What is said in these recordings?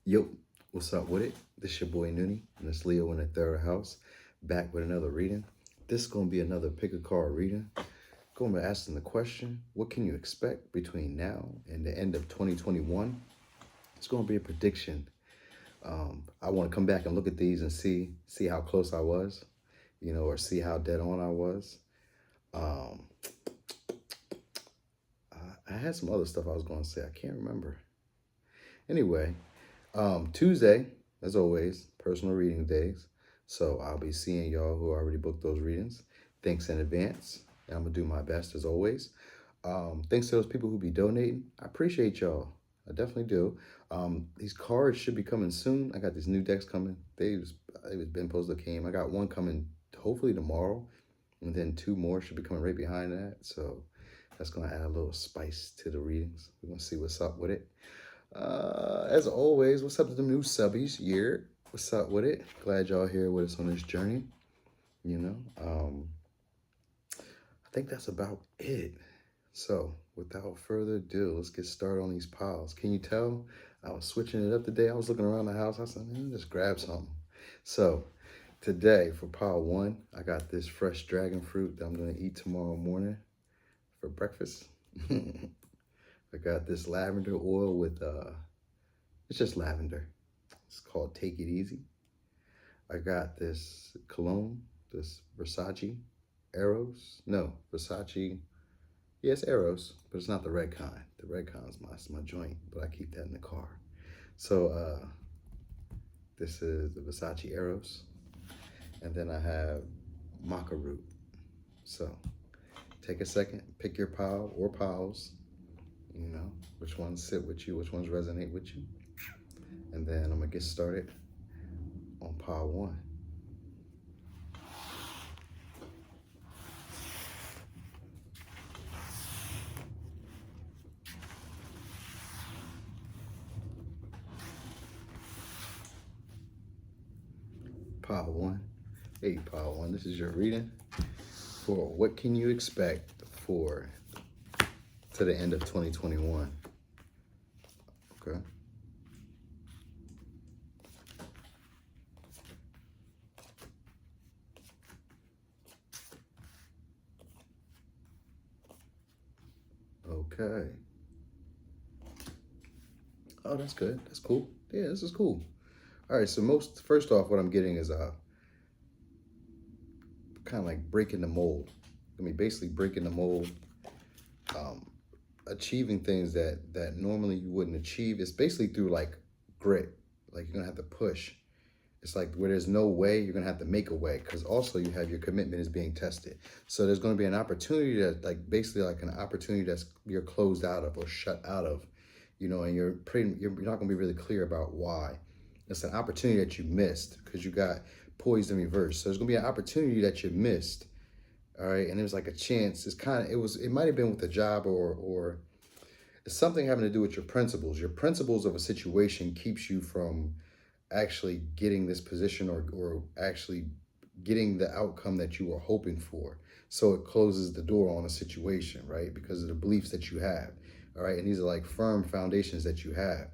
Yo, what's up with it? This your boy Noonie, and it's Leo in the third house, back with another reading. This is going to be another pick a card reading. Going to be asking the question, what can you expect between now and the end of 2021? It's going to be a prediction. I want to come back and look at these and see how close I was, or see how dead on I was. Um, I had some other stuff I was going to say. I can't remember. Anyway, Tuesday, as always, personal reading days. So I'll be seeing y'all who already booked those readings. Thanks in advance. And I'm going to do my best as always. Thanks to those people who be donating. I appreciate y'all. I definitely do. These cards should be coming soon. I got these new decks coming. It was been posted came. I got one coming hopefully tomorrow. And then two more should be coming right behind that. So that's going to add a little spice to the readings. We're going to see what's up with it. As always, what's up to the new subbies? What's up with it? Glad y'all here with us on this journey. I think that's about it. So without further ado, let's get started on these piles. Can you tell I was switching it up today? I was looking around the house. I said, man, just grab something. So today for pile one, I got this fresh dragon fruit that I'm going to eat tomorrow morning for breakfast. I got this lavender oil with, it's just lavender. It's called Take It Easy. I got this cologne, this Versace Eros. No, Versace, yes, Eros, but it's not the red kind. The red kind is my joint, but I keep that in the car. So this is the Versace Eros. And then I have maca root. So take a second, pick your pile or piles. Which ones sit with you, which ones resonate with you. And then I'm gonna get started on pile one. Pile one. Hey, pile one, this is your reading for what can you expect to the end of 2021. Okay. Okay. Oh, that's good. That's cool. Yeah, this is cool. All right, so first off, what I'm getting is kind of like breaking the mold. Basically breaking the mold, achieving things that normally you wouldn't achieve. It's basically through like grit. Like you're gonna have to push. It's like where there's no way, you're gonna have to make a way, because also you have your commitment is being tested. So there's gonna be an opportunity that basically like an opportunity that's you're closed out of or shut out of, and you're not gonna be really clear about why. It's an opportunity that you missed because you got poised in reverse. So there's gonna be an opportunity that you missed. All right, and it was like a chance. It might have been with a job or it's something having to do with your principles. Your principles of a situation keeps you from actually getting this position or actually getting the outcome that you were hoping for. So it closes the door on a situation, right? Because of the beliefs that you have, all right? And these are like firm foundations that you have.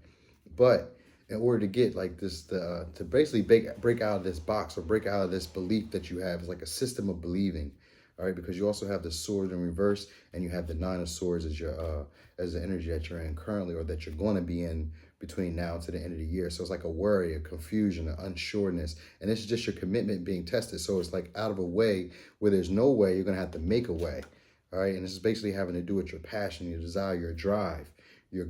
But in order to get like this, to basically break out of this box or break out of this belief that you have, is like a system of believing, all right? Because you also have the sword in reverse and you have the nine of swords as your as the energy that you're in currently or that you're going to be in between now to the end of the year. So it's like a worry, a confusion, an unsureness. And this is just your commitment being tested. So it's like out of a way where there's no way, you're going to have to make a way. All right. And this is basically having to do with your passion, your desire, your drive, your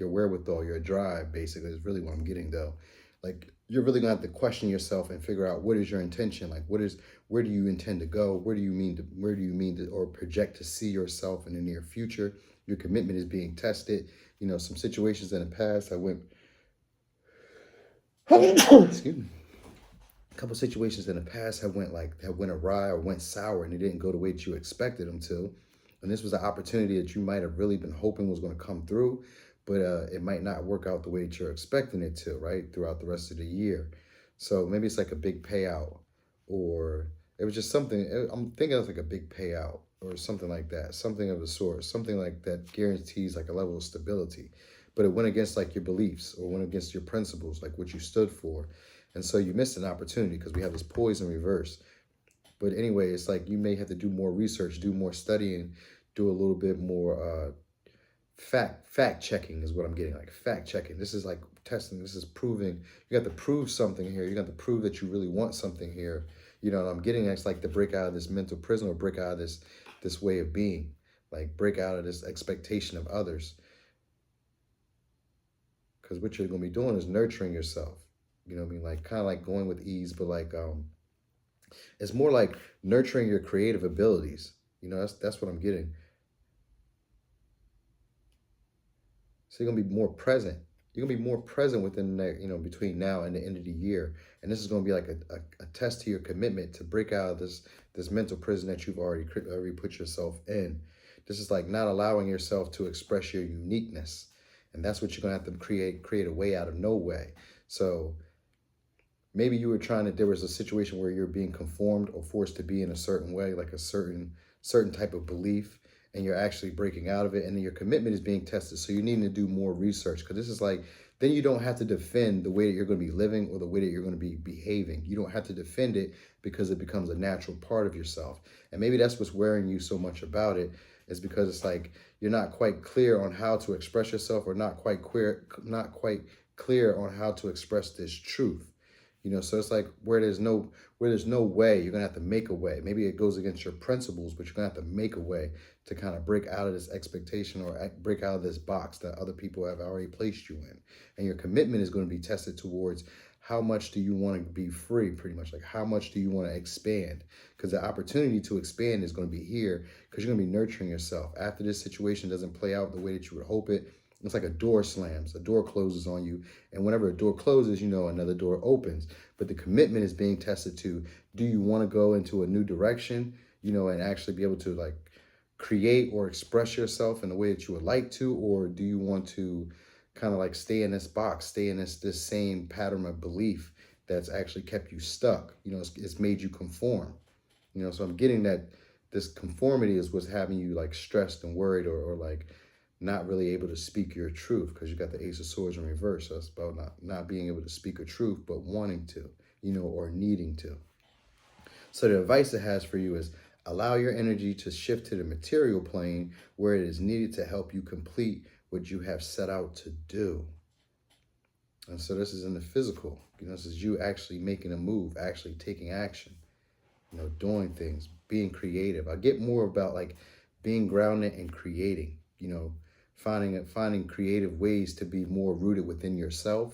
wherewithal, your drive, basically is really what I'm getting though. Like you're really going to have to question yourself and figure out what is your intention? Like where do you intend to go? Where do you mean to, or project to see yourself in the near future? Your commitment is being tested. Some situations in the past I went, excuse me, a couple situations in the past have went awry or went sour and it didn't go the way that you expected them to. And this was an opportunity that you might have really been hoping was going to come through, but it might not work out the way that you're expecting it to, right? Throughout the rest of the year. So maybe it's like a big payout, or it was just something, I'm thinking of like a big payout or something like that, something of the sort, something like that guarantees like a level of stability. but it went against like your beliefs or went against your principles, like what you stood for. And so you missed an opportunity because we have this poise in reverse. But anyway, it's like you may have to do more research, do more studying, do a little bit more fact checking is what I'm getting, like fact checking. This is like testing. This is proving. You got to prove something here. You got to prove that you really want something here. You know, and I'm getting it's like to break out of this mental prison or break out of this way of being, like break out of this expectation of others. Because what you're gonna be doing is nurturing yourself. You know what I mean? Like kind of like going with ease, but like it's more like nurturing your creative abilities. You know, that's what I'm getting. So you're gonna be more present. You're gonna be more present within that, you know, between now and the end of the year. And this is gonna be like a test to your commitment to break out of this mental prison that you've already put yourself in. This is like not allowing yourself to express your uniqueness. And that's what you're gonna have to create a way out of no way. So maybe you were there was a situation where you're being conformed or forced to be in a certain way, like a certain type of belief, and you're actually breaking out of it, and then your commitment is being tested. So you need to do more research, because this is like, then you don't have to defend the way that you're going to be living or the way that you're going to be behaving. You don't have to defend it because it becomes a natural part of yourself. And maybe that's what's wearing you so much about it, is because it's like you're not quite clear on how to express yourself, or not quite clear on how to express this truth. You know, so it's like where there's no way, you're gonna have to make a way. Maybe it goes against your principles, but you're gonna have to make a way to kind of break out of this expectation or break out of this box that other people have already placed you in. And your commitment is going to be tested towards how much do you want to be free, pretty much, like how much do you want to expand? Because the opportunity to expand is going to be here, because you're going to be nurturing yourself. After this situation doesn't play out the way that you would hope it, it's like a door slams, a door closes on you. And whenever a door closes, you know, another door opens. But the commitment is being tested to, do you want to go into a new direction, you know, and actually be able to like create or express yourself in the way that you would like to? Or do you want to kind of like stay in this box, stay in this same pattern of belief that's actually kept you stuck? You know, it's made you conform. You know, so I'm getting that this conformity is what's having you like stressed and worried, or like not really able to speak your truth, because you got the Ace of Swords in reverse. So it's about not being able to speak a truth, but wanting to, you know, or needing to. So the advice it has for you is allow your energy to shift to the material plane where it is needed to help you complete what you have set out to do. And so this is in the physical. You know, this is you actually making a move, actually taking action, you know, doing things, being creative. I get more about like being grounded and creating, you know, finding creative ways to be more rooted within yourself.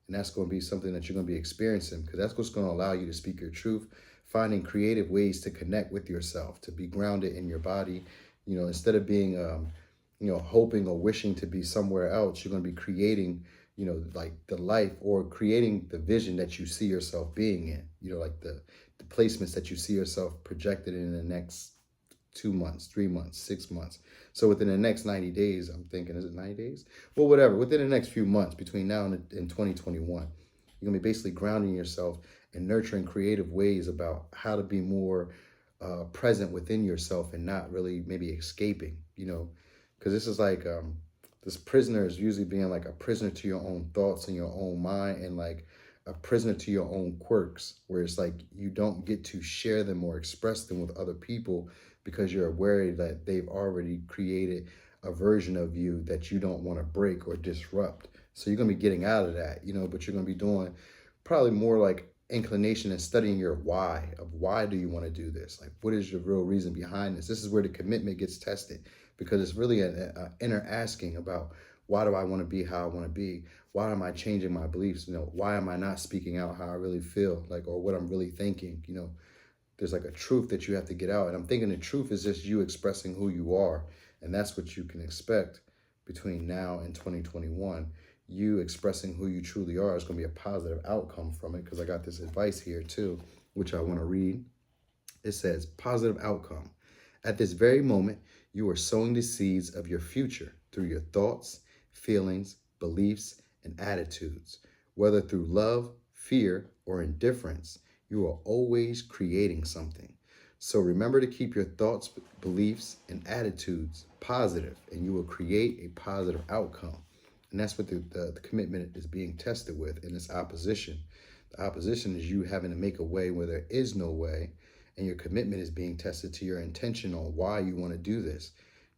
And that's going to be something that you're going to be experiencing, because that's what's going to allow you to speak your truth. Finding creative ways to connect with yourself, to be grounded in your body, you know, instead of being, you know, hoping or wishing to be somewhere else. You're going to be creating, you know, like the life, or creating the vision that you see yourself being in, you know, like the placements that you see yourself projected in the next 2 months, 3 months, 6 months. So within the next 90 days, I'm thinking, is it 90 days? Well, whatever, within the next few months between now and 2021, you're going to be basically grounding yourself and nurturing creative ways about how to be more present within yourself, and not really maybe escaping, you know, because this is like this prisoner is usually being like a prisoner to your own thoughts and your own mind, and like a prisoner to your own quirks, where it's like you don't get to share them or express them with other people, because you're aware that they've already created a version of you that you don't want to break or disrupt. So you're going to be getting out of that, you know, but you're going to be doing probably more like inclination and studying your why, of why do you want to do this? Like, what is your real reason behind this? This is where the commitment gets tested, because it's really an inner asking about, why do I want to be how I want to be? Why am I changing my beliefs? You know, why am I not speaking out how I really feel, like, or what I'm really thinking? You know, there's like a truth that you have to get out. And I'm thinking the truth is just you expressing who you are. And that's what you can expect between now and 2021. You expressing who you truly are is going to be a positive outcome from it, because I got this advice here too, which I want to read. It says, positive outcome. At this very moment, you are sowing the seeds of your future through your thoughts, feelings, beliefs, and attitudes. Whether through love, fear, or indifference, you are always creating something. So remember to keep your thoughts, beliefs, and attitudes positive, and you will create a positive outcome. And that's what the commitment is being tested with in this opposition. The opposition is you having to make a way where there is no way, and your commitment is being tested to your intention on why you want to do this.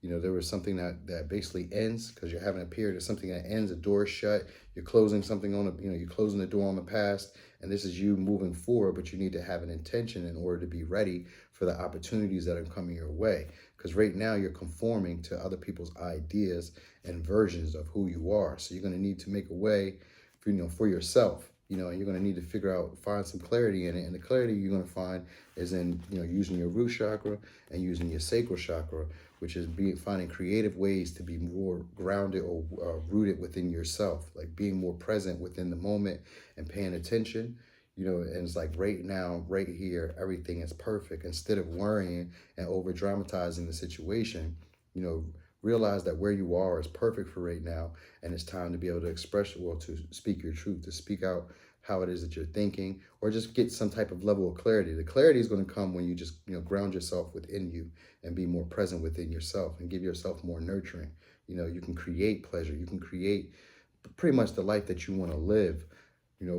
There was something that basically ends because you're having a period of something that ends, a door shut, you're closing something on you're closing the door on the past, and this is you moving forward, but you need to have an intention in order to be ready for the opportunities that are coming your way. Because right now you're conforming to other people's ideas and versions of who you are. So you're going to need to make a way for yourself. And you're going to need to find some clarity in it. And the clarity you're going to find is in, using your root chakra and using your sacral chakra, which is finding creative ways to be more grounded or rooted within yourself, like being more present within the moment and paying attention. And it's like right now, right here, everything is perfect. Instead of worrying and over dramatizing the situation, realize that where you are is perfect for right now, and it's time to be able to to speak your truth, to speak out how it is that you're thinking, or just get some type of level of clarity. The clarity is going to come when you just, ground yourself within you and be more present within yourself and give yourself more nurturing. You can create pleasure. You can create pretty much the life that you want to live,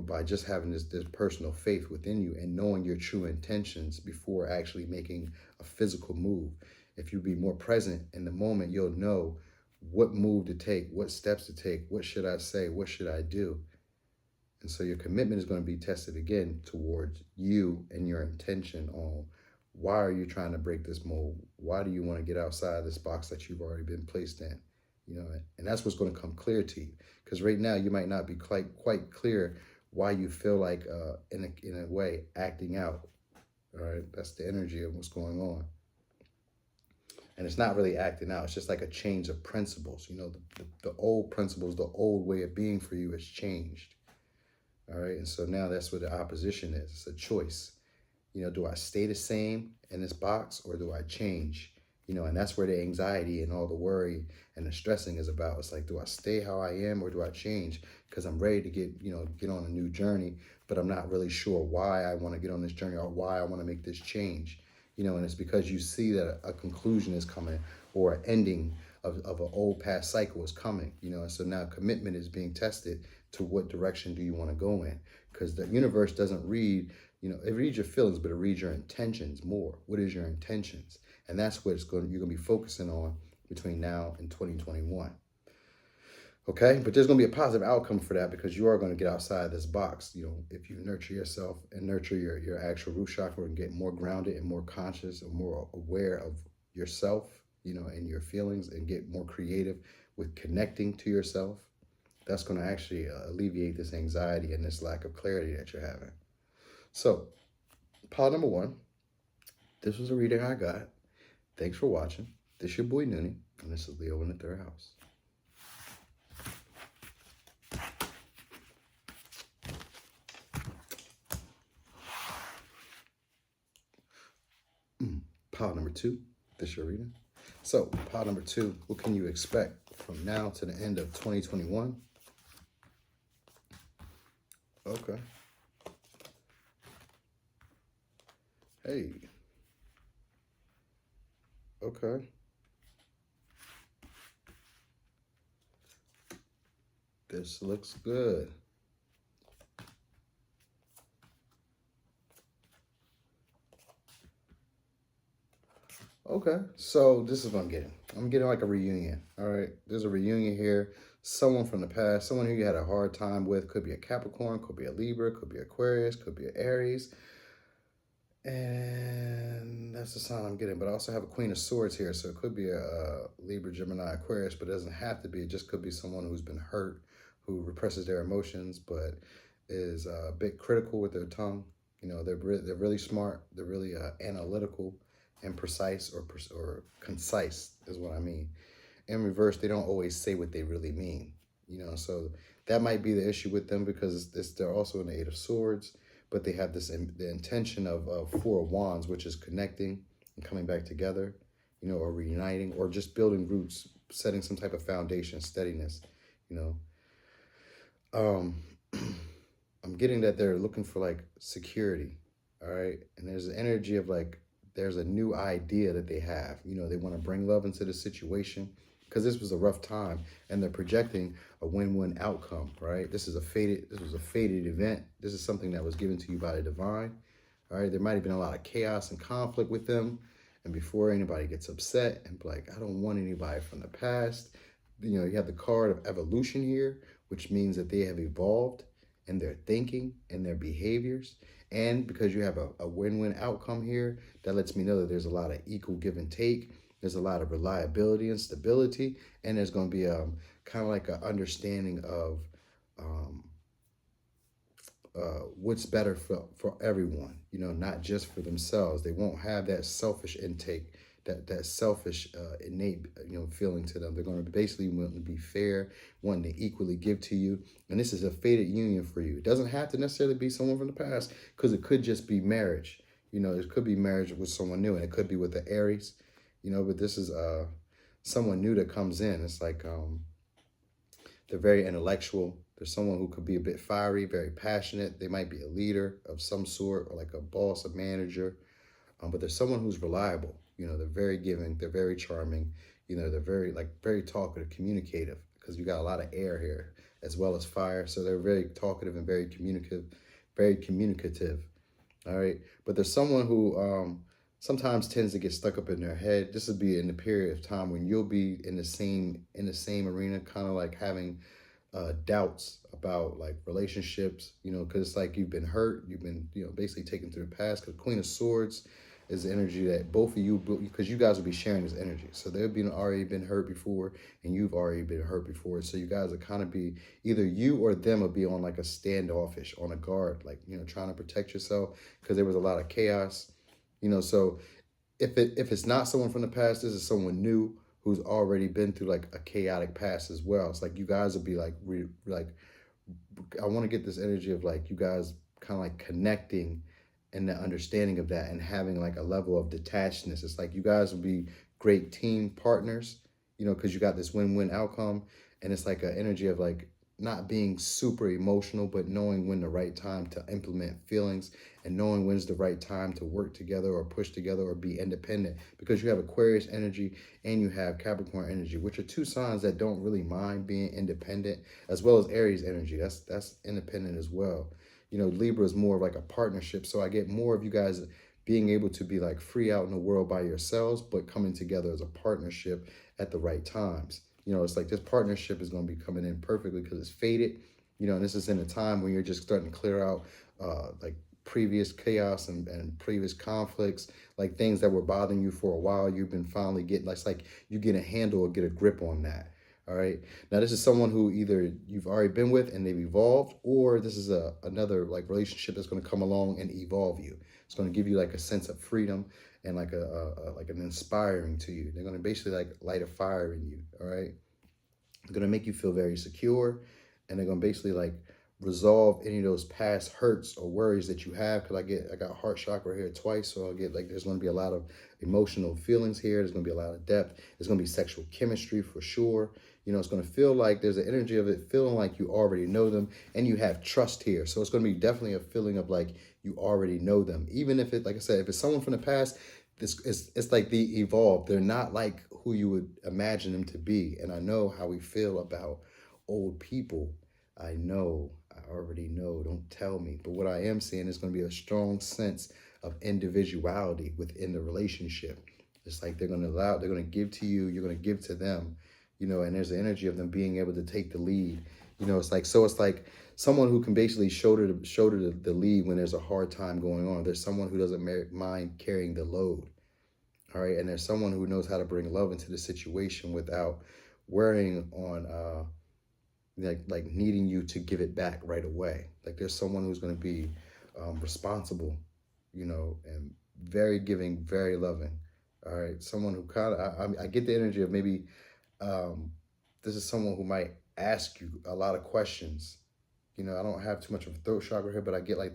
by just having this personal faith within you and knowing your true intentions before actually making a physical move. If you be more present in the moment, you'll know what move to take, what steps to take, what should I say, what should I do. And so your commitment is going to be tested again towards you and your intention on why are you trying to break this mold? Why do you want to get outside this box that you've already been placed in? And that's what's going to come clear to you. Because right now you might not be quite clear why you feel like, in a way, acting out. All right, that's the energy of what's going on. And it's not really acting out. It's just like a change of principles. The old principles, the old way of being for you has changed. All right. And so now that's what the opposition is. It's a choice. Do I stay the same in this box or do I change? And that's where the anxiety and all the worry and the stressing is about. It's like, do I stay how I am or do I change? Because I'm ready to get on a new journey, but I'm not really sure why I want to get on this journey or why I want to make this change. And it's because you see that a conclusion is coming or an ending of an old past cycle is coming, and so now commitment is being tested to what direction do you want to go in, because the universe doesn't read, it reads your feelings, but it reads your intentions more. What is your intentions? And that's what you're going to be focusing on between now and 2021. Okay, but there's going to be a positive outcome for that because you are going to get outside this box. If you nurture yourself and nurture your actual root chakra and get more grounded and more conscious and more aware of yourself, and your feelings, and get more creative with connecting to yourself, that's going to actually alleviate this anxiety and this lack of clarity that you're having. So, pile number 1, this was a reading I got. Thanks for watching. This is your boy Noonie, and this is Leo in the 3rd house. Pile number 2, this is your reading. So, pile number 2, what can you expect from now to the end of 2021? Okay. Hey. Okay. This looks good. Okay, so this is what I'm getting. I'm getting like a reunion. All right, there's a reunion here. Someone from the past, someone who you had a hard time with. Could be a Capricorn, could be a Libra, could be Aquarius, could be an Aries. And that's the sign I'm getting. But I also have a Queen of Swords here. So it could be a Libra, Gemini, Aquarius, but it doesn't have to be. It just could be someone who's been hurt, who represses their emotions, but is a bit critical with their tongue. They're really smart. They're really analytical and precise or concise is what I mean. In reverse, they don't always say what they really mean. So that might be the issue with them because they're also in the 8 of Swords, but they have the intention of 4 of Wands, which is connecting and coming back together, or reuniting, or just building roots, setting some type of foundation, steadiness, I'm getting that they're looking for like security, all right? And there's an energy of like, there's a new idea that they have. They want to bring love into the situation, because this was a rough time, and they're projecting a win-win outcome, right? This was a fated event. This is something that was given to you by the divine. All right, there might have been a lot of chaos and conflict with them. And before anybody gets upset and be like, I don't want anybody from the past, you have the card of evolution here, which means that they have evolved in their thinking and their behaviors. And because you have a win-win outcome here, that lets me know that there's a lot of equal give and take. There's a lot of reliability and stability. And there's going to be kind of like an understanding of um, what's better for everyone, not just for themselves. They won't have that selfish intake, that selfish innate, feeling to them. They're going to basically want to be fair, wanting to equally give to you. And this is a fated union for you. It doesn't have to necessarily be someone from the past, because it could just be marriage. It could be marriage with someone new, and it could be with the Aries, but this is someone new that comes in. It's like they're very intellectual. There's someone who could be a bit fiery, very passionate. They might be a leader of some sort, or like a boss, a manager. But there's someone who's reliable. They're very giving. They're very charming. They're very talkative, communicative, because you got a lot of air here as well as fire. So they're very talkative and very communicative, very communicative. All right. But there's someone who sometimes tends to get stuck up in their head. This would be in the period of time when you'll be in the same arena, kind of like having doubts about like relationships, because it's like you've been hurt, you've been, basically taken through the past. Because Queen of Swords is the energy that both of you, because you guys will be sharing this energy. So they've already been hurt before, and you've already been hurt before. So you guys will kind of be, either you or them will be on like a standoffish, on a guard, like, trying to protect yourself, because there was a lot of chaos, so if it's not someone from the past, this is someone new who's already been through like a chaotic past as well. It's like you guys will be like, I want to get this energy of like you guys kind of like connecting and the understanding of that, and having like a level of detachedness. It's like you guys will be great team partners, because you got this win-win outcome. And it's like an energy of like not being super emotional, but knowing when the right time to implement feelings, and knowing when's the right time to work together or push together or be independent, because you have Aquarius energy and you have Capricorn energy, which are two signs that don't really mind being independent, as well as Aries energy. That's independent as well. Libra is more of like a partnership. So I get more of you guys being able to be like free out in the world by yourselves, but coming together as a partnership at the right times. It's like this partnership is going to be coming in perfectly because it's fated, and this is in a time when you're just starting to clear out like previous chaos and previous conflicts, like things that were bothering you for a while. You've been finally getting, it's like you get a handle or get a grip on that. All right. Now, this is someone who either you've already been with and they've evolved, or this is another like relationship that's going to come along and evolve you. It's going to give you like a sense of freedom and like like an inspiring to you. They're going to basically like light a fire in you. All right. They're going to make you feel very secure, and they're going to basically like resolve any of those past hurts or worries that you have. Because I got heart chakra here twice, so I'll get like there's going to be a lot of emotional feelings here. There's going to be a lot of depth. There's going to be sexual chemistry for sure. It's going to feel like there's an energy of it feeling like you already know them, and you have trust here. So it's going to be definitely a feeling of like you already know them. Even if it, like I said, if it's someone from the past, it's like they evolved. They're not like who you would imagine them to be. And I know how we feel about old people. I already know, don't tell me. But what I am seeing is going to be a strong sense of individuality within the relationship. It's like they're going to give to you, you're going to give to them, and there's the energy of them being able to take the lead. It's like someone who can basically shoulder the lead when there's a hard time going on. There's someone who doesn't mind carrying the load. All right. And there's someone who knows how to bring love into the situation without worrying on, like needing you to give it back right away. Like there's someone who's going to be responsible, and very giving, very loving. All right. Someone who kind of, I get the energy of maybe this is someone who might ask you a lot of questions. I don't have too much of a throat chakra here, but I get like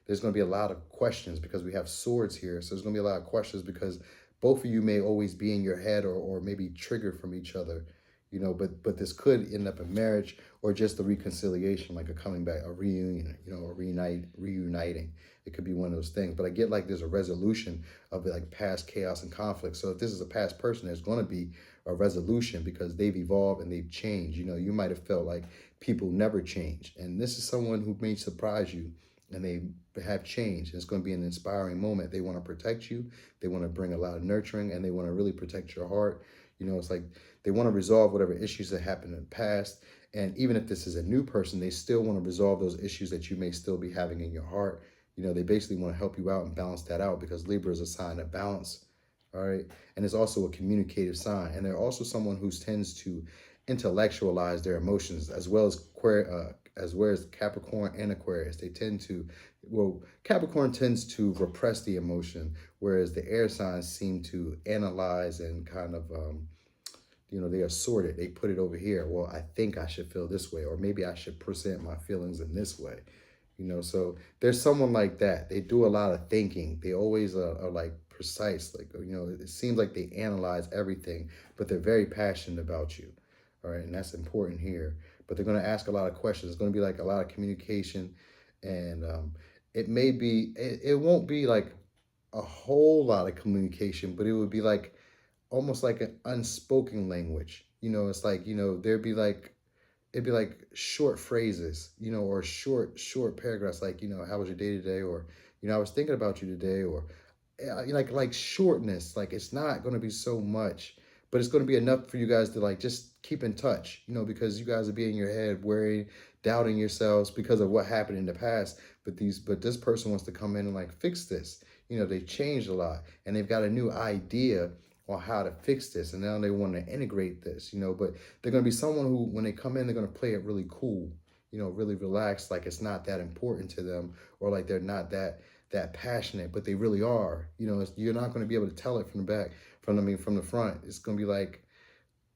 there's going to be a lot of questions because we have swords here. So there's going to be a lot of questions because both of you may always be in your head or maybe triggered from each other, you know, but this could end up in marriage or just a reconciliation, like a coming back, a reunion, you know, a reuniting. It could be one of those things. But I get like there's a resolution of like past chaos and conflict. So if this is a past person, there's going to be a resolution because they've evolved and they've changed. You know, you might have felt like people never change. And this is someone who may surprise you and they have changed. It's going to be an inspiring moment. They want to protect you. They want to bring a lot of nurturing and they want to really protect your heart. You know, it's like they want to resolve whatever issues that happened in the past. And even if this is a new person, they still want to resolve those issues that you may still be having in your heart. You know, they basically want to help you out and balance that out because Libra is a sign of balance. All right. And it's also a communicative sign. And they're also someone who tends to intellectualize their emotions as well as Capricorn and Aquarius. They tend to, well, Capricorn tends to repress the emotion, whereas the air signs seem to analyze and kind of, you know, they are sorted. They put it over here. Well, I think I should feel this way, or maybe I should present my feelings in this way. You know, so there's someone like that. They do a lot of thinking. They always are like precise. Like, you know, it seems like they analyze everything, but they're very passionate about you. All right. And that's important here. But they're going to ask a lot of questions. It's going to be like a lot of communication. And it won't be like a whole lot of communication, but it would be like almost like an unspoken language. You know, it's like, you know, it'd be like short phrases, you know, or short paragraphs, like, you know, how was your day today? Or, you know, I was thinking about you today, or like shortness. Like it's not going to be so much, but it's going to be enough for you guys to like just keep in touch, you know, because you guys will be in your head worrying, doubting yourselves because of what happened in the past. But this person wants to come in and like fix this. You know, they've changed a lot and they've got a new idea on how to fix this, and now they want to integrate this, you know, but they're going to be someone who, when they come in, they're going to play it really cool, you know, really relaxed, like it's not that important to them, or like they're not that passionate, but they really are. You know, you're not going to be able to tell it from the back, from the front. It's going to be like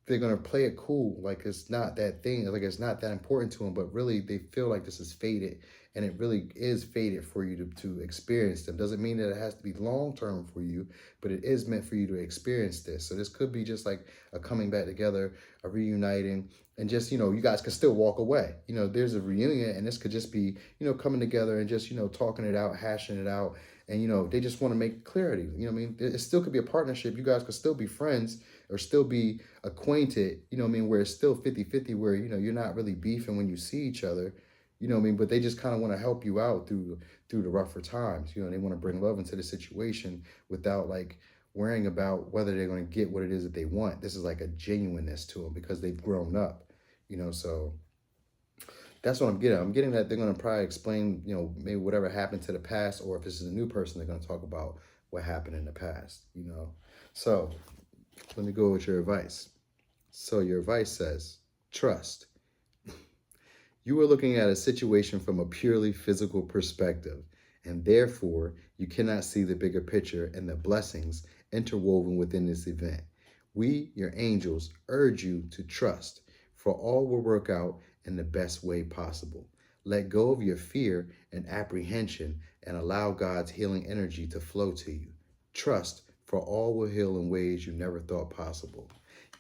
they're going to play it cool, like it's not that thing, like it's not that important to them, but really they feel like this is fated, and it really is fated for you to experience them. Doesn't mean that it has to be long-term for you, but it is meant for you to experience this. So this could be just like a coming back together, a reuniting, and just, you know, you guys could still walk away. You know, there's a reunion, and this could just be, you know, coming together and just, you know, talking it out, hashing it out, and, you know, they just want to make clarity. You know what I mean? It still could be a partnership. You guys could still be friends or still be acquainted, you know what I mean, where it's still 50-50, where, you know, you're not really beefing when you see each other, you know what I mean, but they just kind of want to help you out through the rougher times. You know, they want to bring love into the situation without like worrying about whether they're going to get what it is that they want. This is like a genuineness to them because they've grown up, you know, so that's what I'm getting. I'm getting that they're going to probably explain, you know, maybe whatever happened to the past, or if this is a new person, they're going to talk about what happened in the past, you know. So let me go with your advice. So your advice says, trust. You are looking at a situation from a purely physical perspective, and therefore you cannot see the bigger picture and the blessings interwoven within this event. We, your angels, urge you to trust, for all will work out in the best way possible. Let go of your fear and apprehension and allow God's healing energy to flow to you. Trust, for all will heal in ways you never thought possible.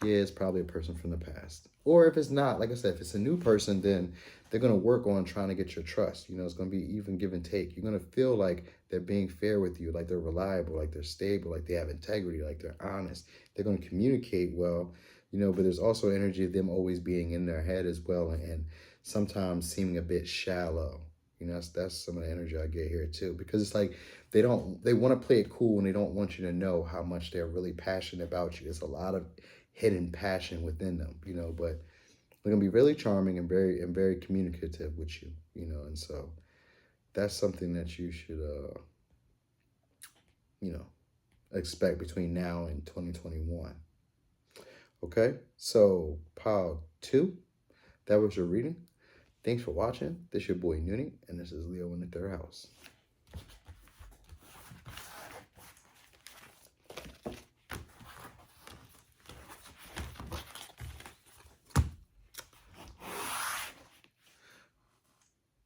Yeah, it's probably a person from the past. Or if it's not, like I said, if it's a new person, then they're going to work on trying to get your trust. You know, it's going to be even give and take. You're going to feel like they're being fair with you, like they're reliable, like they're stable, like they have integrity, like they're honest. They're going to communicate well, you know, but there's also energy of them always being in their head as well, and sometimes seeming a bit shallow. You know, that's some of the energy I get here too, because it's like they want to play it cool and they don't want you to know how much they're really passionate about you. There's a lot of hidden passion within them, you know, but they're gonna be really charming and very communicative with you, you know, and so that's something that you should you know, expect between now and 2021. Okay, so pile 2, that was your reading. Thanks for watching. This is your boy Noonie, and this is Leo in the 3rd house.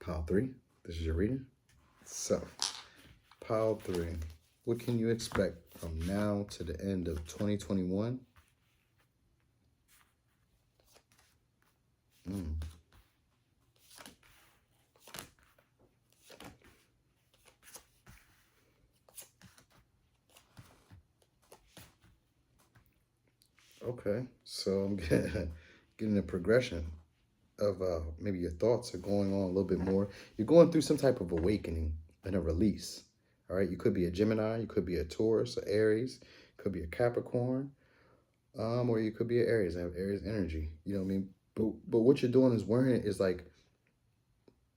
Pile 3, this is your reading. So, pile 3, what can you expect from now to the end of 2021? Mm. Okay, so I'm getting a progression of maybe your thoughts are going on a little bit more. You're going through some type of awakening and a release. All right, you could be a Gemini, you could be a Taurus, a Aries, could be a Capricorn, or you could be an Aries. I have Aries energy. You know what I mean? But what you're doing is wearing it is like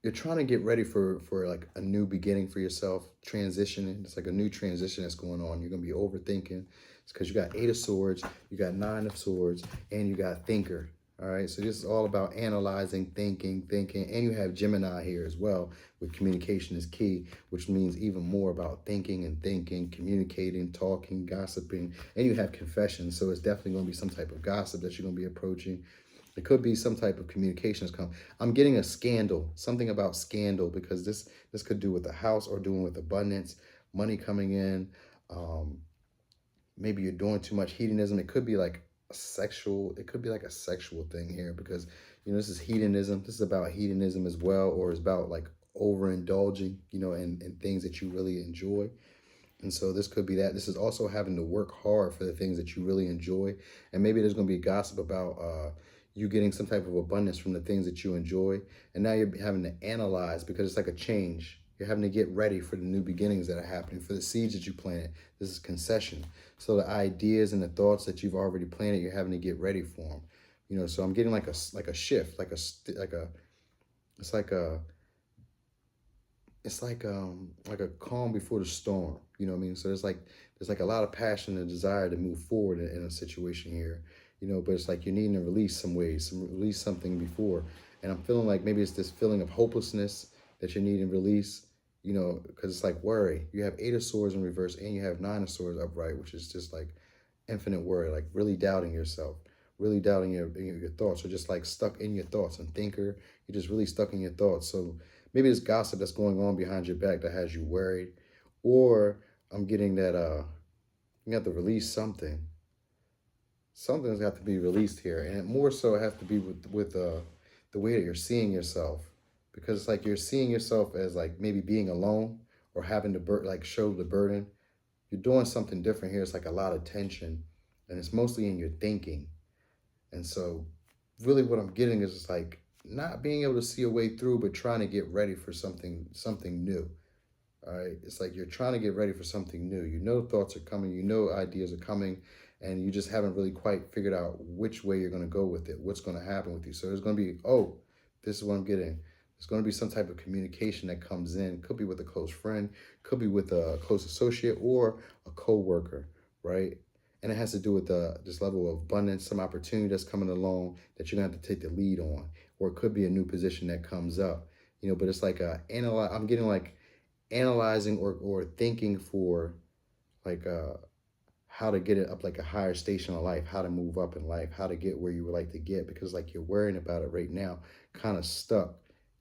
you're trying to get ready for like a new beginning for yourself, transitioning. It's like a new transition that's going on. You're gonna be overthinking. It's because you got 8 of Swords, you got 9 of Swords, and you got Thinker. All right, so this is all about analyzing, thinking, and you have Gemini here as well, with communication is key, which means even more about thinking and thinking, communicating, talking, gossiping, and you have confession. So it's definitely going to be some type of gossip that you're going to be approaching. It could be some type of communications come. I'm getting a scandal, something about scandal, because this could do with the house or doing with abundance, money coming in. Um, Maybe you're doing too much hedonism. It could be like a sexual. It could be like a sexual thing here because this is hedonism. This is about hedonism as well, or it's about like overindulging, in things that you really enjoy. And so this could be that. This is also having to work hard for the things that you really enjoy. And maybe there's going to be gossip about you getting some type of abundance from the things that you enjoy. And now you're having to analyze because it's like a change. You're having to get ready for the new beginnings that are happening, for the seeds that you planted. This is concession. So the ideas and the thoughts that you've already planted, you're having to get ready for them. So I'm getting like a shift, it's like a like a calm before the storm. You know what I mean? So there's like a lot of passion and desire to move forward in a situation here. But it's like you're needing to release some ways, release something before. And I'm feeling like maybe it's this feeling of hopelessness that you're needing release. Because it's like worry. You have 8 of Swords in reverse and you have 9 of Swords upright, which is just like infinite worry, like really doubting yourself, really doubting your thoughts, or just like stuck in your thoughts. And Thinker, you're just really stuck in your thoughts. So maybe there's gossip that's going on behind your back that has you worried, or I'm getting that you have to release something. Something's got to be released here, and it more so has to be with the way that you're seeing yourself, because it's like you're seeing yourself as like maybe being alone or having to like show the burden. You're doing something different here. It's like a lot of tension, and it's mostly in your thinking. And so, really, what I'm getting is just like not being able to see a way through, but trying to get ready for something new. All right, it's like you're trying to get ready for something new. Thoughts are coming. Ideas are coming, and you just haven't really quite figured out which way you're going to go with it. What's going to happen with you? So there's going to be, this is what I'm getting. There's going to be some type of communication that comes in. Could be with a close friend, could be with a close associate or a coworker, right? And it has to do with this level of abundance, some opportunity that's coming along that you're going to have to take the lead on, or it could be a new position that comes up. But it's like I'm getting like analyzing or thinking for like how to get it up like a higher station of life, how to move up in life, how to get where you would like to get, because like you're worrying about it right now, kind of stuck.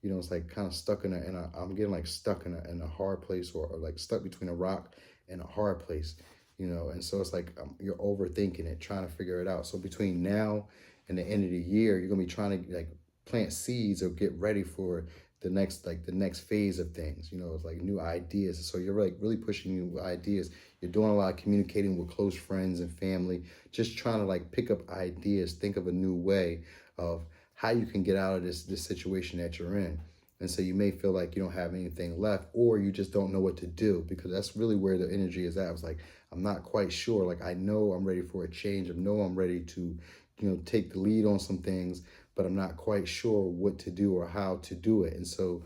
It's like kind of stuck I'm getting like stuck in a hard place, or like stuck between a rock and a hard place. And so it's like you're overthinking it, trying to figure it out. So between now and the end of the year, you're gonna be trying to like plant seeds or get ready for the next phase of things. It's like new ideas. So you're like really pushing new ideas. You're doing a lot of communicating with close friends and family, just trying to like pick up ideas, think of a new way of how you can get out of this situation that you're in. And so you may feel like you don't have anything left, or you just don't know what to do, because that's really where the energy is at. I was like, I'm not quite sure. Like, I know I'm ready for a change. I know I'm ready to, take the lead on some things, but I'm not quite sure what to do or how to do it. And so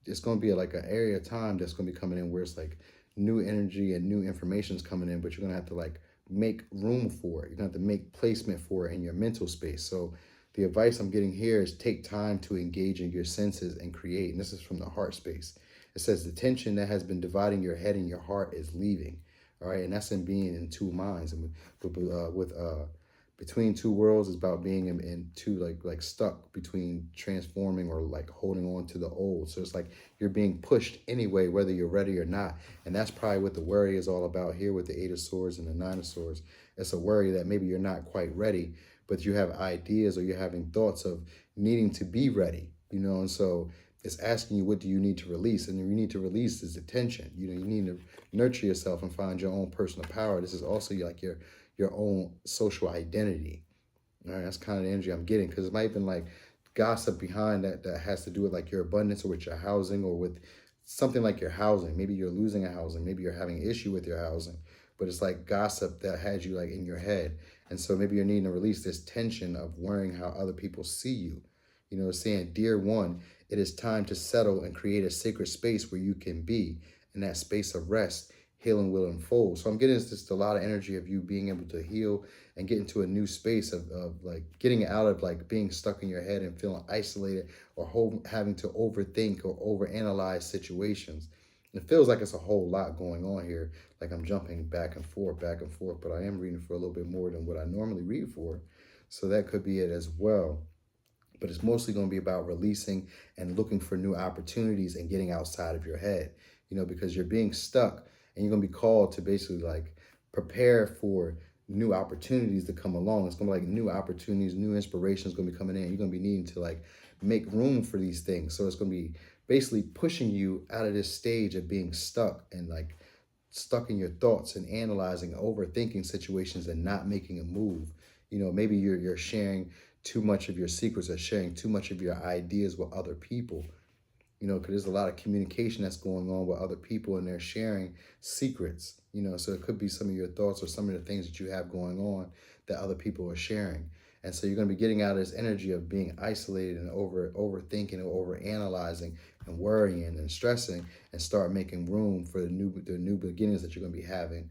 it's going to be like an area of time that's going to be coming in where it's like new energy and new information is coming in, but you're going to have to like make room for it. You're going to have to make placement for it in your mental space. So the advice I'm getting here is take time to engage in your senses and create. And this is from the heart space. It says the tension that has been dividing your head and your heart is leaving. All right. And that's in being in two minds. And with between two worlds is about being in two like stuck between transforming or like holding on to the old. So it's like you're being pushed anyway, whether you're ready or not. And that's probably what the worry is all about here with the 8 of Swords and the 9 of Swords. It's a worry that maybe you're not quite ready, but you have ideas or you're having thoughts of needing to be ready, and so it's asking you, what do you need to release? And you need to release is the tension. You need to nurture yourself and find your own personal power. This is also like your own social identity. All right, that's kind of the energy I'm getting, because it might have been like gossip behind that has to do with like your abundance or with your housing or with something like your housing. Maybe you're losing a housing. Maybe you're having an issue with your housing, but it's like gossip that had you like in your head. And so maybe you're needing to release this tension of worrying how other people see you. Saying, dear one, it is time to settle and create a sacred space where you can be. In that space of rest, healing will unfold. So I'm getting just a lot of energy of you being able to heal and get into a new space of like getting out of like being stuck in your head and feeling isolated or having to overthink or overanalyze situations. It feels like it's a whole lot going on here. Like I'm jumping back and forth, but I am reading for a little bit more than what I normally read for. So that could be it as well. But it's mostly going to be about releasing and looking for new opportunities and getting outside of your head, because you're being stuck and you're going to be called to basically like prepare for new opportunities to come along. It's going to be like new opportunities, new inspirations going to be coming in. You're going to be needing to like make room for these things. So it's going to be basically pushing you out of this stage of being stuck and like stuck in your thoughts and analyzing, overthinking situations and not making a move. Maybe you're sharing too much of your secrets or sharing too much of your ideas with other people, because there's a lot of communication that's going on with other people and they're sharing secrets, so it could be some of your thoughts or some of the things that you have going on that other people are sharing. And so you're going to be getting out of this energy of being isolated and overthinking and overanalyzing and worrying and stressing, and start making room for the new beginnings that you're going to be having,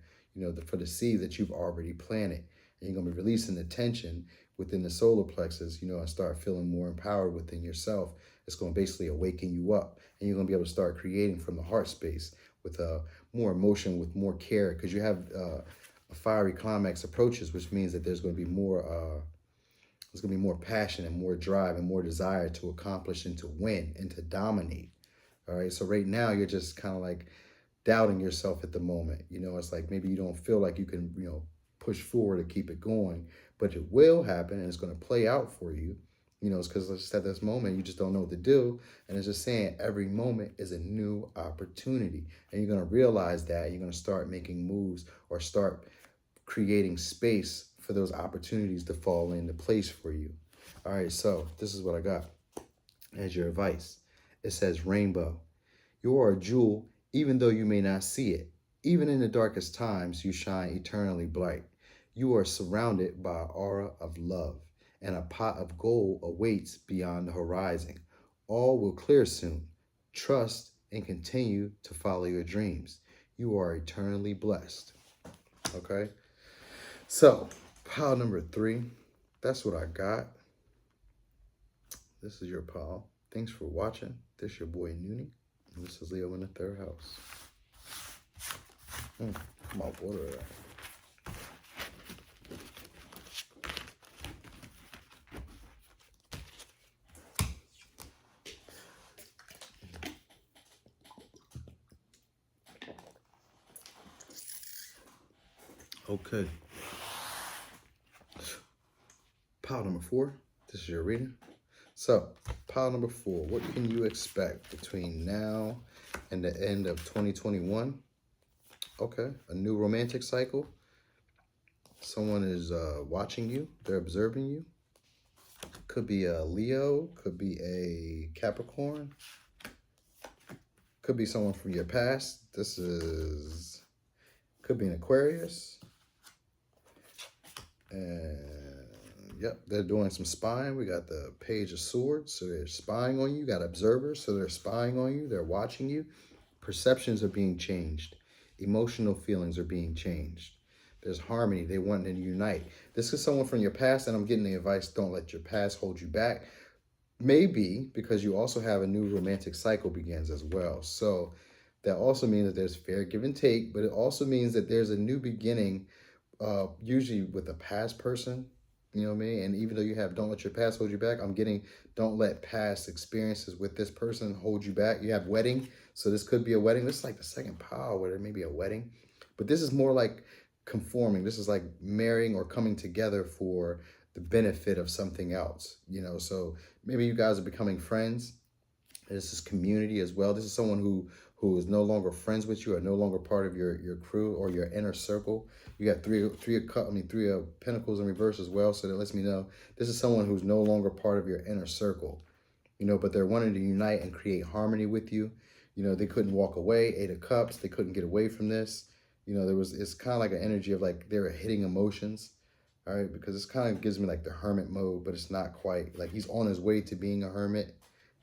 for the seeds that you've already planted. And you're going to be releasing the tension within the solar plexus, and start feeling more empowered within yourself. It's going to basically awaken you up, and you're going to be able to start creating from the heart space with more emotion, with more care, because you have a fiery climax approaches, which means that there's going to be more passion and more drive and more desire to accomplish and to win and to dominate. All right. So right now you're just kind of like doubting yourself at the moment. It's like maybe you don't feel like you can, push forward to keep it going, but it will happen and it's going to play out for you. It's because just at this moment, you just don't know what to do. And it's just saying every moment is a new opportunity. And you're going to realize that you're going to start making moves or start creating space for those opportunities to fall into place for you. All right, so this is what I got as your advice. It says, rainbow, you are a jewel even though you may not see it. Even in the darkest times, you shine eternally bright. You are surrounded by an aura of love, and a pot of gold awaits beyond the horizon. All will clear soon. Trust and continue to follow your dreams. You are eternally blessed. Okay? So, pile number 3, that's what I got. This is your pile. Thanks for watching. This is your boy Noonie. And this is Leo in the 3rd house. Come on, water there. Okay. Pile number 4. This is your reading. So, pile number 4. What can you expect between now and the end of 2021? Okay. A new romantic cycle. Someone is watching you. They're observing you. Could be a Leo. Could be a Capricorn. Could be someone from your past. Could be an Aquarius. And yep, they're doing some spying. We got the Page of Swords, so they're spying on you. You got observers, so they're spying on you. They're watching you. Perceptions are being changed. Emotional feelings are being changed. There's harmony. They want to unite. This is someone from your past, and I'm getting the advice, don't let your past hold you back. Maybe because you also have a new romantic cycle begins as well. So that also means that there's fair give and take, but it also means that there's a new beginning, usually with a past person, you know what I mean? And even though you have don't let your past hold you back, I'm getting don't let past experiences with this person hold you back. You have wedding, so this could be a wedding. This is like the second pile where there may be a wedding, but this is more like conforming. This is like marrying or coming together for the benefit of something else, so maybe you guys are becoming friends. This is community as well. This is someone who is no longer friends with you or no longer part of your crew or your inner circle. You got three of pentacles in reverse as well, so that lets me know this is someone who's no longer part of your inner circle, but they're wanting to unite and create harmony with you. They couldn't walk away. Eight of Cups, they couldn't get away from this. It's kind of like an energy of like they were hitting emotions, all right, because this kind of gives me like the hermit mode, but it's not quite. Like he's on his way to being a hermit.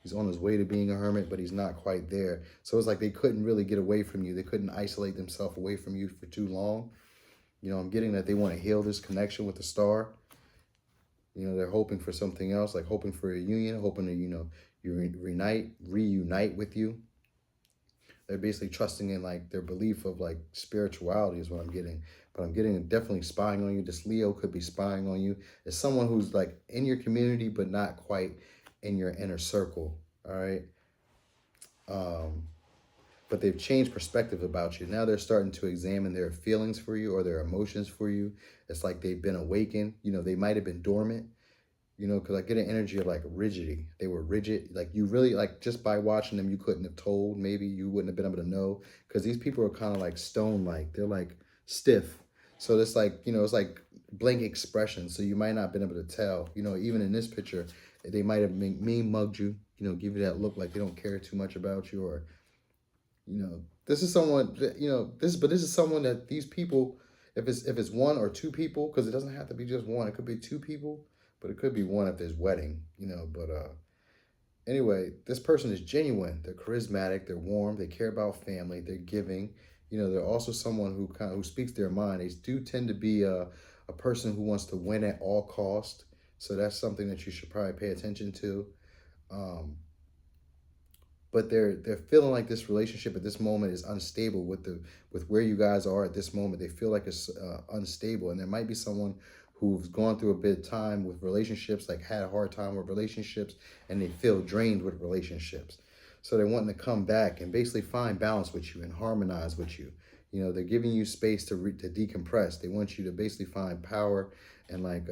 He's on his way to being a hermit, but he's not quite there. So it's like they couldn't really get away from you. They couldn't isolate themselves away from you for too long. I'm getting that they want to heal this connection with the star. They're hoping for something else, like hoping for a union, hoping to, reunite with you. They're basically trusting in like their belief of like spirituality is what I'm getting. But I'm getting definitely spying on you. This Leo could be spying on you. It's someone who's like in your community, but not quite in your inner circle. All right. But they've changed perspective about you. Now they're starting to examine their feelings for you or their emotions for you. It's like they've been awakened. They might have been dormant, because I get an energy of like rigidity. They were rigid. Like you really, like just by watching them, you couldn't have told. Maybe you wouldn't have been able to know because these people are kind of like stone-like. They're like stiff. So it's like, it's like blank expression. So you might not have been able to tell, even in this picture, they might have mean mugged you, give you that look like they don't care too much about you or, this is someone that, this is someone that these people, if it's one or two people, because it doesn't have to be just one, it could be two people, but it could be one if there's wedding, but anyway, this person is genuine. They're charismatic, they're warm, they care about family, they're giving. They're also someone who speaks their mind. They do tend to be a person who wants to win at all cost. So that's something that you should probably pay attention to. But they're feeling like this relationship at this moment is unstable with where you guys are at this moment. They feel like it's unstable, and there might be someone who's gone through a bit of time with relationships, like had a hard time with relationships, and they feel drained with relationships. So they're wanting to come back and basically find balance with you and harmonize with you. They're giving you space to decompress. They want you to basically find power and like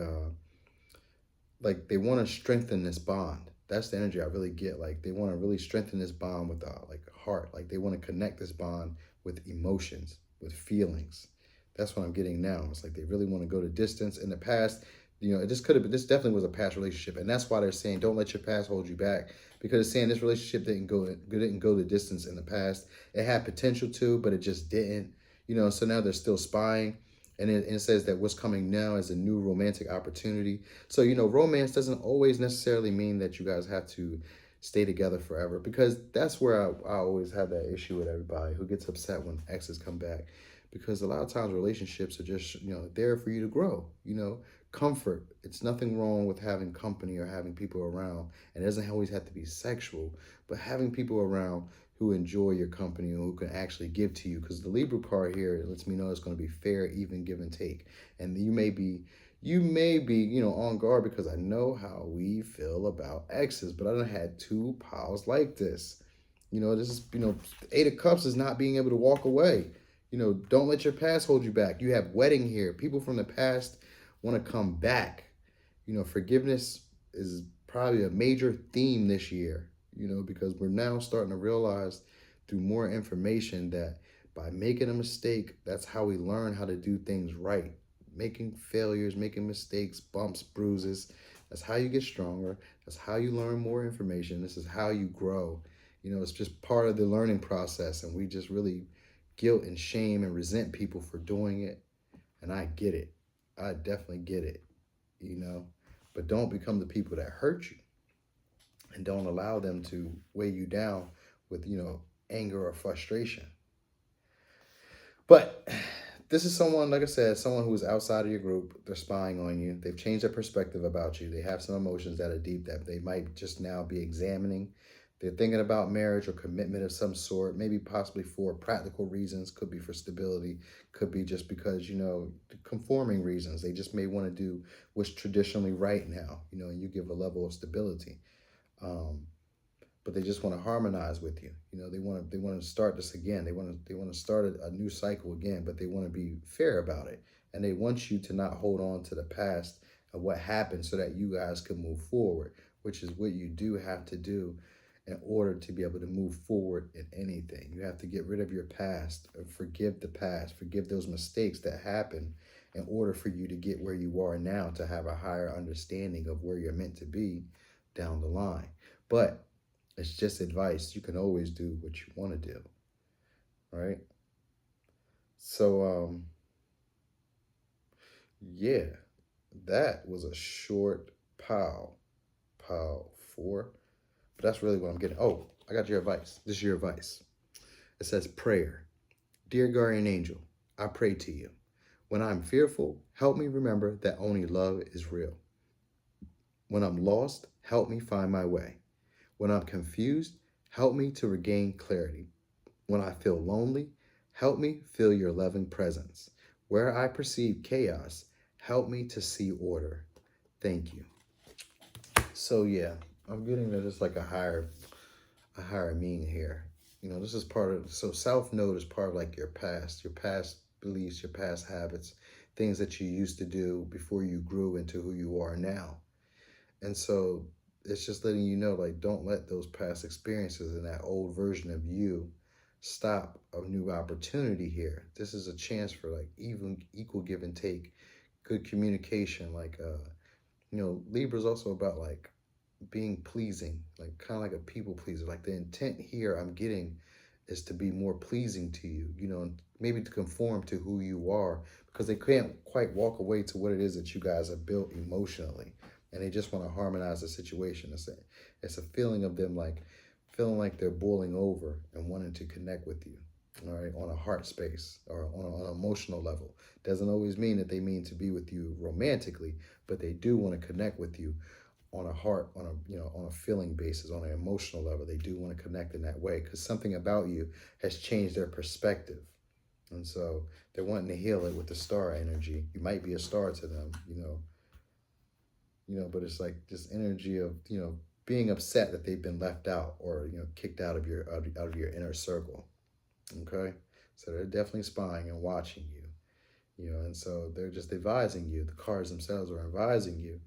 they want to strengthen this bond. That's the energy I really get. Like they want to really strengthen this bond with like heart. Like they want to connect this bond with emotions, with feelings. That's what I'm getting now. It's like they really want to go to distance. In the past, this could have been, this definitely was a past relationship. And that's why they're saying, don't let your past hold you back. Because it's saying this relationship didn't go the distance in the past. It had potential to, but it just didn't. So now they're still spying. And it says that what's coming now is a new romantic opportunity. So, romance doesn't always necessarily mean that you guys have to stay together forever, because that's where I always have that issue with everybody who gets upset when exes come back. Because a lot of times relationships are just, there for you to grow, comfort. It's nothing wrong with having company or having people around. And it doesn't always have to be sexual, but having people around who enjoy your company and who can actually give to you. Because the Libra card here lets me know it's going to be fair, even, give and take. And you may be, on guard, because I know how we feel about exes, but I done had two pals like this. This is, Eight of Cups is not being able to walk away. Don't let your past hold you back. You have wedding here. People from the past want to come back. Forgiveness is probably a major theme this year, because we're now starting to realize through more information that by making a mistake, that's how we learn how to do things right. Making failures, making mistakes, bumps, bruises, that's how you get stronger. That's how you learn more information. This is how you grow. It's just part of the learning process, and we just really guilt and shame and resent people for doing it. And I get it. I definitely get it, but don't become the people that hurt you, and don't allow them to weigh you down with, anger or frustration. But this is someone, like I said, someone who is outside of your group. They're spying on you. They've changed their perspective about you. They have some emotions that are deep that they might just now be examining. They're thinking about marriage or commitment of some sort, maybe possibly for practical reasons, could be for stability, could be just because, conforming reasons. They just may want to do what's traditionally right now, and you give a level of stability. But they just want to harmonize with you. They want to start this again. They want to start a new cycle again, but they want to be fair about it. And they want you to not hold on to the past of what happened so that you guys can move forward, which is what you do have to do in order to be able to move forward in anything. You have to get rid of your past and forgive the past, forgive those mistakes that happened in order for you to get where you are now, to have a higher understanding of where you're meant to be down the line. But it's just advice. You can always do what you want to do. All right. So, yeah, that was a short pow 4. But that's really what I'm getting. Oh, I got your advice. This is your advice. It says prayer. Dear guardian angel, I pray to you. When I'm fearful, help me remember that only love is real. When I'm lost, help me find my way. When I'm confused, help me to regain clarity. When I feel lonely, help me feel your loving presence. Where I perceive chaos, help me to see order. Thank you. So yeah, I'm getting that it's like a higher meaning here. You know, this is part of, so self note is part of like your past beliefs, your past habits, things that you used to do before you grew into who you are now. And so it's just letting you know, like, don't let those past experiences and that old version of you stop a new opportunity here. This is a chance for like even equal give and take, good communication. Like, you know, Libra is also about like being pleasing, like kind of like a people pleaser. Like the intent here I'm getting is to be more pleasing to you, you know, and maybe to conform to who you are, because they can't quite walk away to what it is that you guys have built emotionally, and they just want to harmonize the situation. It's a feeling of them like feeling like they're boiling over and wanting to connect with you, all right, on a heart space or on an emotional level. Doesn't always mean that they mean to be with you romantically, but they do want to connect with you on a heart, on a, you know, on a feeling basis, on an emotional level. They do want to connect in that way because something about you has changed their perspective, and so they're wanting to heal it with the star energy. You might be a star to them, but it's like this energy of, being upset that they've been left out, or kicked out of your inner circle. Okay, so they're definitely spying and watching you. And so they're just advising you. The cards themselves are advising you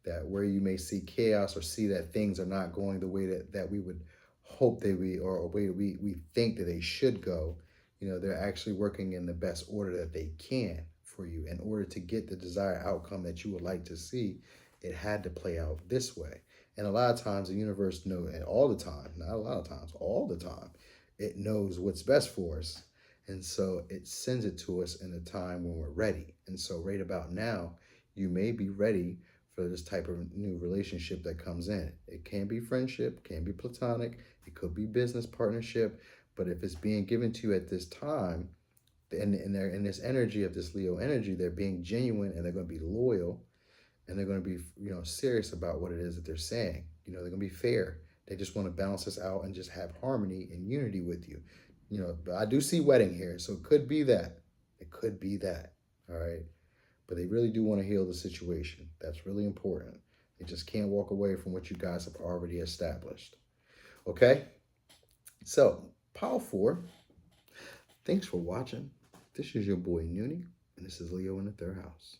that where you may see chaos or see that things are not going the way that we would hope they be, or a way we think that they should go, they're actually working in the best order that they can for you. In order to get the desired outcome that you would like to see, it had to play out this way. And a lot of times the universe knows, and all the time, not a lot of times, all the time, it knows what's best for us. And so it sends it to us in a time when we're ready. And so right about now, you may be ready for this type of new relationship that comes in. It can be friendship, can be platonic, it could be business partnership, but if it's being given to you at this time, and they're in this energy of this Leo energy, they're being genuine and they're going to be loyal, and they're going to be, serious about what it is that they're saying. They're going to be fair. They just want to balance this out and just have harmony and unity with you. But I do see wedding here, so it could be that. It could be that. All right. But they really do want to heal the situation. That's really important. They just can't walk away from what you guys have already established. Okay? So, Pile 4, thanks for watching. This is your boy Noonie, and this is Leo in the 3rd house.